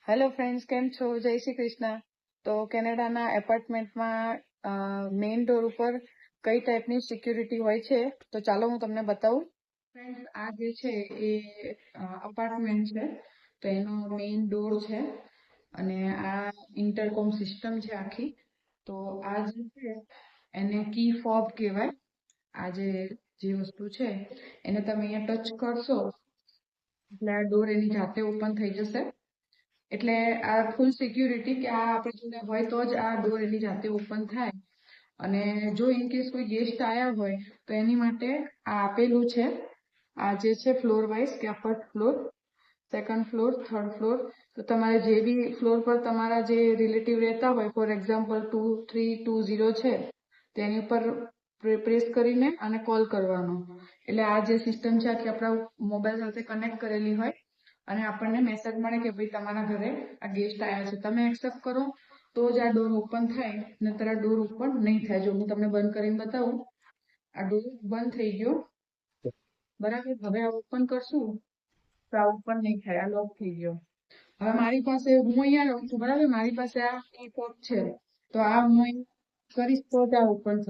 Hello friends, કેમ છો? જય શ્રી કૃષ્ણ. તો કેનેડાના એપાર્ટમેન્ટમાં મેઇન ડોર ઉપર કઈ ટાઈપની સિક્યુરિટી હોય છે તો ચાલો હું તમને બતાવું. ફ્રેન્ડ્સ, આ જે છે એ અપાર્ટમેન્ટ છે, તો એનો મેઇન ડોર છે અને આ ઇન્ટરકોમ સિસ્ટમ છે આખી. તો આ જે છે એને કી ફોબ કહેવાય. આ જે વસ્તુ છે એને તમે અહીંયા ટચ કરશો એટલે આ ડોર એની જાતે ઓપન થઈ જશે. એટલે આ ફૂલ સિક્યુરિટી કે આ આપણી જોડે હોય તો જ આ ડોર એની જાતે ઓપન થાય. અને જો ઇન કેસ કોઈ ગેસ્ટ આવ્યા હોય તો એની માટે આ આપેલું છે. આ જે છે ફ્લોર વાઇઝ કે આ first floor, second floor, third floor. તો તમારે જે બી ફ્લોર પર તમારા જે રિલેટિવ રહેતા હોય, ફોર એક્ઝામ્પલ 2320 છે, તેની ઉપર પ્રેસ કરીને અને કોલ કરવાનો. એટલે આ જે સિસ્ટમ છે આખી આપણા મોબાઈલ સાથે કનેક્ટ કરેલી હોય અને આપણને મેસેજ મળે કે ભાઈ તમારા ઘરે આ ગેસ્ટ આવ્યા છે, તમે એક્સેપ્ટ કરો તો જ આ ડોર ઓપન થાય, નહીતર આ ડોર ઓપન નહીં થાય. જો હું તમને બંધ કરીને બતાવું, આ ડોર બંધ થઈ ગયો, બરાબર. હવે આ ઓપન કરશું તો આ ઓપન નહીં થાય, આ લોક થઈ ગયો. હવે મારી પાસે, હું અહીંયા રહું છું, બરાબર, મારી પાસે આ કી ફોબ છે, તો આ હું કરીશ તો જ આ ઓપન થશે.